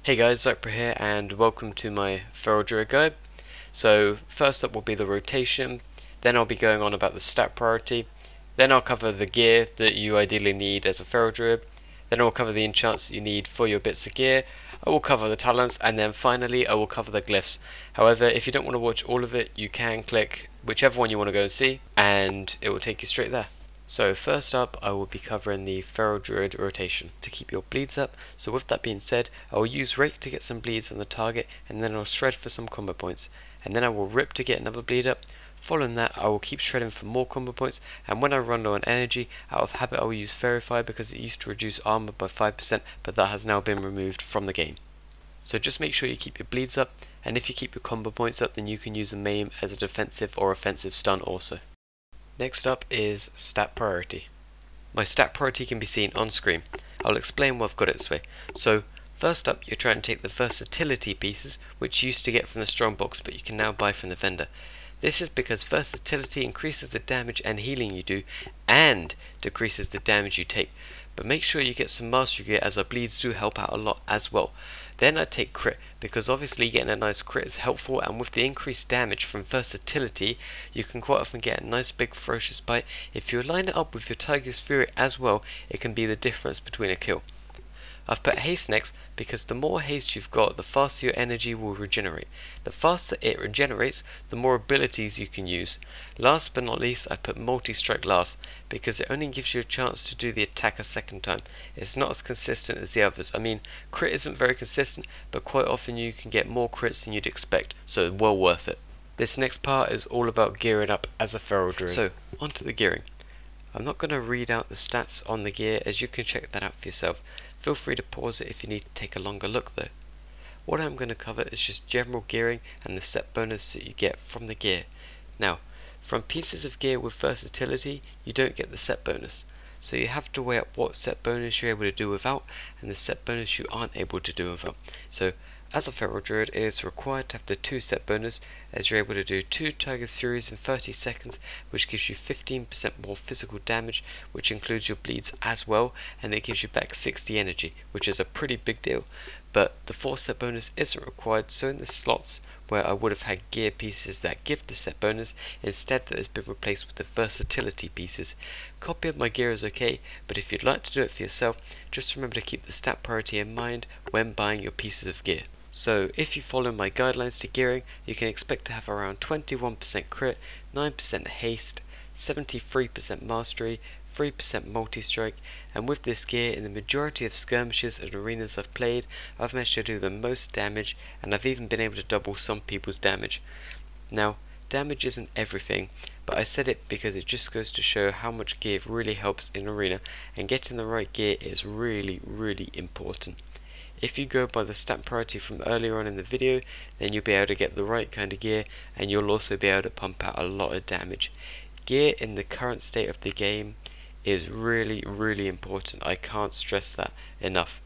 Hey guys, Zypra here and welcome to my Feral Druid guide. So first up will be the rotation, then I'll be going on about the stat priority, then I'll cover the gear that you ideally need as a Feral Druid, then I'll cover the enchants that you need for your bits of gear, I will cover the talents, and then finally I will cover the glyphs. However, if you don't want to watch all of it, you can click whichever one you want to go and see and it will take you straight there. So first up, I will be covering the Feral Druid rotation to keep your bleeds up. So with that being said, I will use Rake to get some bleeds on the target, and then I'll shred for some combo points, and then I will Rip to get another bleed up. Following that, I will keep shredding for more combo points, and when I run low on energy, out of habit I will use Verify because it used to reduce armor by 5%, but that has now been removed from the game. So just make sure you keep your bleeds up, and if you keep your combo points up, then you can use a maim as a defensive or offensive stun also. Next up is stat priority. My stat priority can be seen on screen. I'll explain why I've got it this way. So first up, you're trying to take the versatility pieces, which you used to get from the strong box but you can now buy from the vendor. This is because versatility increases the damage and healing you do and decreases the damage you take. But make sure you get some mastery gear, as our bleeds do help out a lot as well. Then I take crit, because obviously getting a nice crit is helpful, and with the increased damage from versatility you can quite often get a nice big ferocious bite. If you line it up with your Tiger's Fury as well, it can be the difference between a kill. I've put haste next because the more haste you've got, the faster your energy will regenerate. The faster it regenerates, the more abilities you can use. Last but not least, I put multi-strike last because it only gives you a chance to do the attack a second time. It's not as consistent as the others. I mean, crit isn't very consistent, but quite often you can get more crits than you'd expect, so well worth it. This next part is all about gearing up as a Feral Druid. So, onto the gearing. I'm not going to read out the stats on the gear, as you can check that out for yourself. Feel free to pause it if you need to take a longer look though. What I'm going to cover is just general gearing and the set bonus that you get from the gear. Now, from pieces of gear with versatility, you don't get the set bonus. So you have to weigh up what set bonus you're able to do without and the set bonus you aren't able to do without. So, as a Feral Druid, it is required to have the 2 set bonus, as you're able to do 2 Tiger's Furies in 30 seconds, which gives you 15% more physical damage, which includes your bleeds as well, and it gives you back 60 energy, which is a pretty big deal. But the 4 set bonus isn't required, so in the slots where I would have had gear pieces that give the set bonus, instead that has been replaced with the versatility pieces. Copy of my gear is okay, but if you'd like to do it for yourself, just remember to keep the stat priority in mind when buying your pieces of gear. So if you follow my guidelines to gearing, you can expect to have around 21% crit, 9% haste, 73% mastery, 3% multi-strike, and with this gear, in the majority of skirmishes and arenas I've played, I've managed to do the most damage, and I've even been able to double some people's damage. Now, damage isn't everything, but I said it because it just goes to show how much gear really helps in arena, and getting the right gear is really important. If you go by the stat priority from earlier on in the video, then you'll be able to get the right kind of gear, and you'll also be able to pump out a lot of damage. Gear in the current state of the game is really important. I can't stress that enough.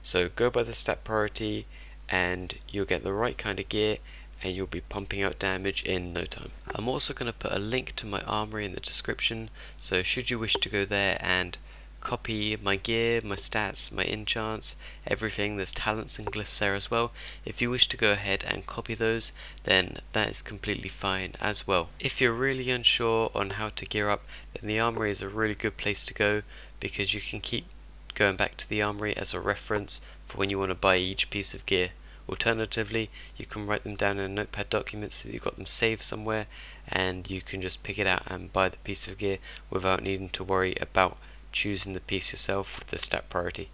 So go by the stat priority and you'll get the right kind of gear, and you'll be pumping out damage in no time. I'm also going to put a link to my armoury in the description, so should you wish to go there and copy my gear, my stats, my enchants, everything, there's talents and glyphs there as well. If you wish to go ahead and copy those, then that is completely fine as well. If you're really unsure on how to gear up, then the armoury is a really good place to go, because you can keep going back to the armoury as a reference for when you want to buy each piece of gear. Alternatively, you can write them down in a notepad document so that you've got them saved somewhere, and you can just pick it out and buy the piece of gear without needing to worry about choosing the piece yourself with the stat priority.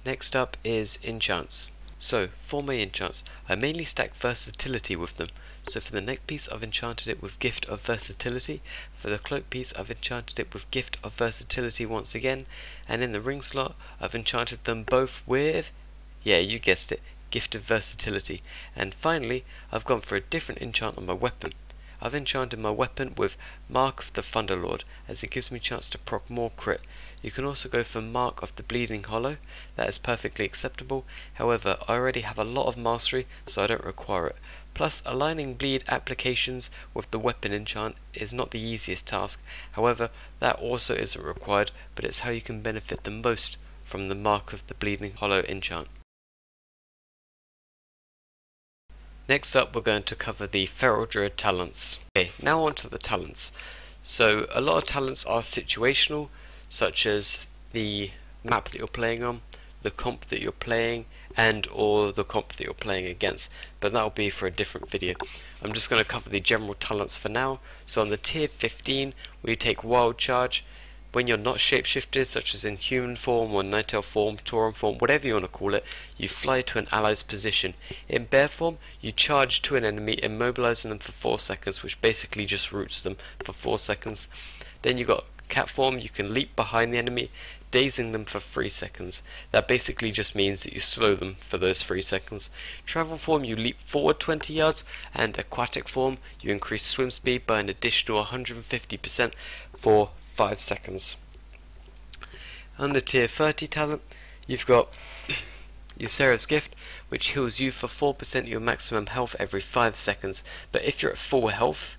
Next up is enchants. So for my enchants, I mainly stack versatility with them. So for the neck piece I've enchanted it with Gift of Versatility, for the cloak piece I've enchanted it with Gift of Versatility once again, and in the ring slot I've enchanted them both with, yeah, you guessed it, Gift of Versatility. And finally I've gone for a different enchant on my weapon. I've enchanted my weapon with Mark of the Thunderlord, as it gives me a chance to proc more crit. You can also go for Mark of the Bleeding Hollow, that is perfectly acceptable. However, I already have a lot of mastery, so I don't require it. Plus, aligning bleed applications with the weapon enchant is not the easiest task. However, that also isn't required, but it's how you can benefit the most from the Mark of the Bleeding Hollow enchant. Next up we're going to cover the Feral Druid talents. Okay, now on to the talents. So a lot of talents are situational, such as the map that you're playing on, the comp that you're playing, and or the comp that you're playing against, but that'll be for a different video. I'm just going to cover the general talents for now. So on the tier 15 we take Wild Charge. When you're not shapeshifted, such as in human form or night elf form, tauren form, whatever you want to call it, you fly to an ally's position. In bear form, you charge to an enemy, immobilizing them for 4 seconds, which basically just roots them for 4 seconds. Then you got cat form, you can leap behind the enemy, dazing them for 3 seconds. That basically just means that you slow them for those 3 seconds. Travel form, you leap forward 20 yards, and aquatic form, you increase swim speed by an additional 150% for 5 seconds. On the tier 30 talent, you've got Ysera's Gift, which heals you for 4% of your maximum health every 5 seconds. But if you're at full health,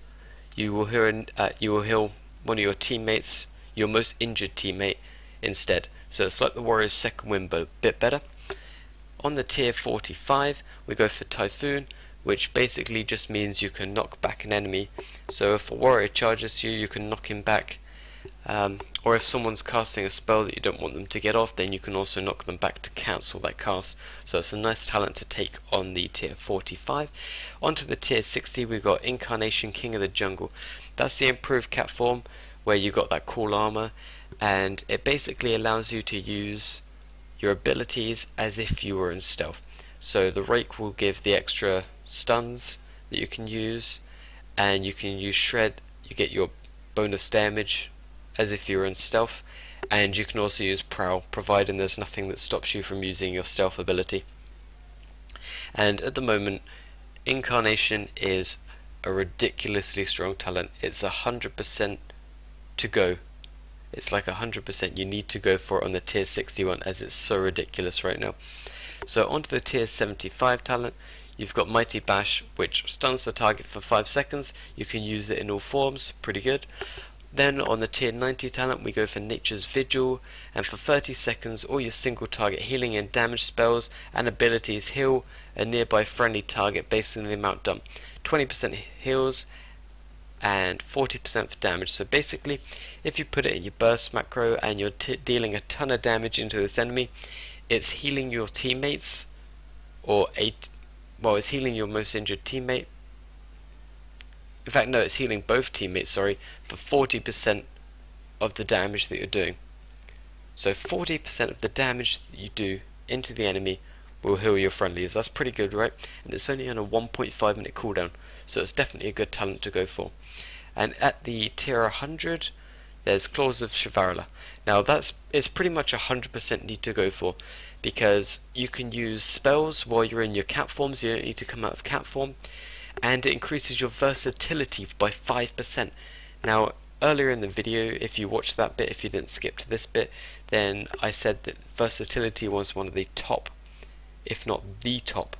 you will heal one of your teammates, your most injured teammate, instead. So it's like the warrior's second wind, but a bit better. On the tier 45, we go for Typhoon, which basically just means you can knock back an enemy. So if a warrior charges you, you can knock him back. Or if someone's casting a spell that you don't want them to get off, then you can also knock them back to cancel that cast. So it's a nice talent to take on the tier 45. Onto the tier 60, we've got Incarnation, King of the Jungle. That's the improved cat form, where you got that cool armor, and it basically allows you to use your abilities as if you were in stealth. So the rake will give the extra stuns that you can use, and you can use shred, you get your bonus damage as if you were in stealth, and you can also use prowl, providing there's nothing that stops you from using your stealth ability. And at the moment, Incarnation is a ridiculously strong talent. It's 100% to go. It's like 100% you need to go for it on the tier 61, as it's so ridiculous right now. So onto the tier 75 talent, you've got Mighty Bash, which stuns the target for 5 seconds. You can use it in all forms, pretty good. Then on the tier 90 talent, we go for Nature's Vigil, and for 30 seconds all your single target healing and damage spells and abilities heal a nearby friendly target based on the amount done. 20% heals and 40% for damage. So basically, if you put it in your burst macro and you're dealing a ton of damage into this enemy, it's healing your teammates, it's healing your most injured teammate. In fact, no, it's healing both teammates, sorry, for 40% of the damage that you're doing. So 40% of the damage that you do into the enemy will heal your friendlies. That's pretty good, right? And it's only on a 1.5 minute cooldown, so it's definitely a good talent to go for. And at the tier 100, there's Claws of Chivalry. Now it's pretty much 100% need to go for, because you can use spells while you're in your cat forms. You don't need to come out of cat form. And it increases your versatility by 5%. Now, earlier in the video, if you watched that bit, if you didn't skip to this bit, then I said that versatility was one of the top, if not the top,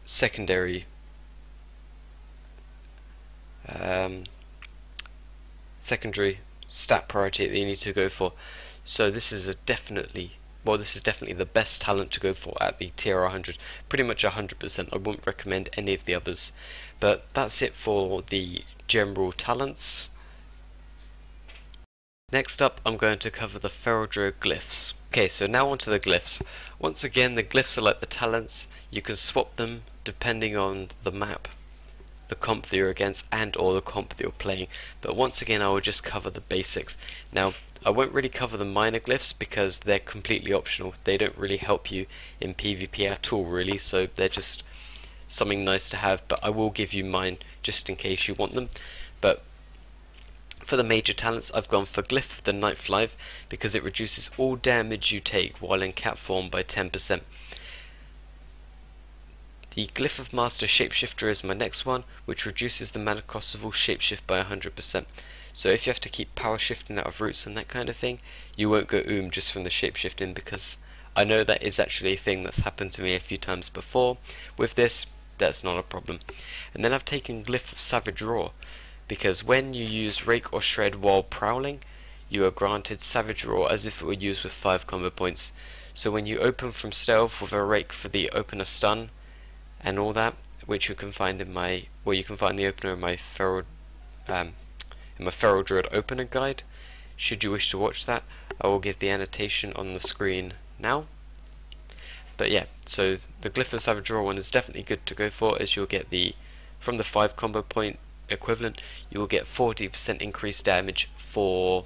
secondary stat priority that you need to go for. So this is definitely the best talent to go for at the tier 100. Pretty much 100%. I wouldn't recommend any of the others. But that's it for the general talents. Next up, I'm going to cover the Feral Druid Glyphs. Okay, so now onto the Glyphs. Once again, the Glyphs are like the talents. You can swap them depending on the map, the comp that you're against, and or the comp that you're playing. But once again, I will just cover the basics. Now, I won't really cover the minor glyphs because they're completely optional. They don't really help you in PvP at all, really, so they're just something nice to have, but I will give you mine just in case you want them. But for the major talents, I've gone for Glyph, the Ninth Life, because it reduces all damage you take while in cat form by 10%. The Glyph of Master Shapeshifter is my next one, which reduces the mana cost of all shapeshift by 100%. So if you have to keep power shifting out of roots and that kind of thing, you won't go just from the shapeshifting, because I know that is actually a thing that's happened to me a few times before. With this, that's not a problem. And then I've taken Glyph of Savage Roar, because when you use Rake or Shred while prowling, you are granted Savage Roar as if it were used with 5 combo points. So when you open from stealth with a rake for the opener stun and all that, which you can find in my, well, you can find the opener in my Feral Druid opener guide. Should you wish to watch that, I will give the annotation on the screen now. But yeah, so the Glyphs of Savage Draw one is definitely good to go for, as you'll get the, from the 5 combo point equivalent, you will get 40% increased damage for,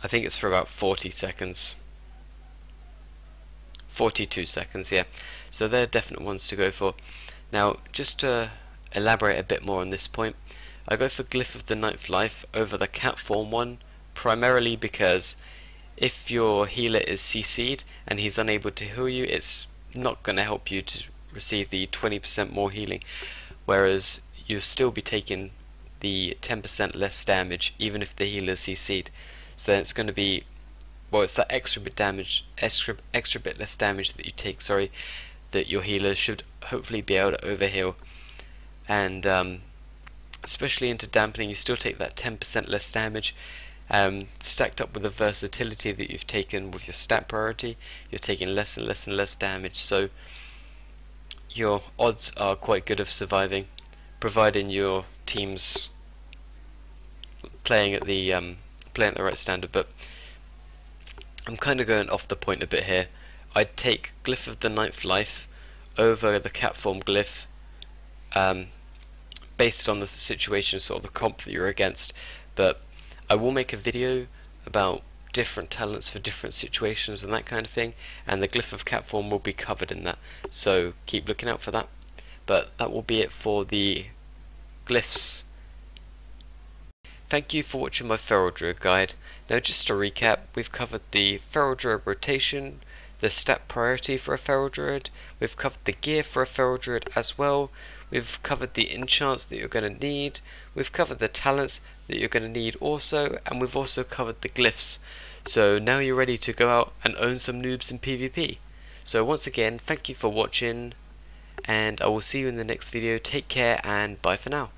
I think it's for about 40 seconds. 42 seconds, yeah. So they're definite ones to go for. Now, just to elaborate a bit more on this point, I go for Glyph of the Ninth Life over the cat form one, primarily because if your healer is CC'd and he's unable to heal you, it's not going to help you to receive the 20% more healing, whereas you'll still be taking the 10% less damage even if the healer is CC'd. So then it's going to be, well, it's that extra bit less damage that you take, sorry, that your healer should hopefully be able to overheal. And especially into dampening, you still take that 10% less damage. Stacked up with the versatility that you've taken with your stat priority, you're taking less and less and less damage, so your odds are quite good of surviving, providing your team's playing at the right standard. But I'm kind of going off the point a bit here. I'd take Glyph of the Ninth Life over the cat form Glyph, based on the situation, sort of the comp that you're against. But I will make a video about different talents for different situations and that kind of thing, and the Glyph of cat form will be covered in that, so keep looking out for that. But that will be it for the Glyphs. Thank you for watching my Feral Druid guide. Now, just to recap, we've covered the Feral Druid rotation, the stat priority for a Feral Druid, we've covered the gear for a Feral Druid as well, we've covered the enchants that you're going to need, we've covered the talents that you're going to need also, and we've also covered the glyphs. So now you're ready to go out and own some noobs in PvP. So once again, thank you for watching, and I will see you in the next video. Take care and bye for now.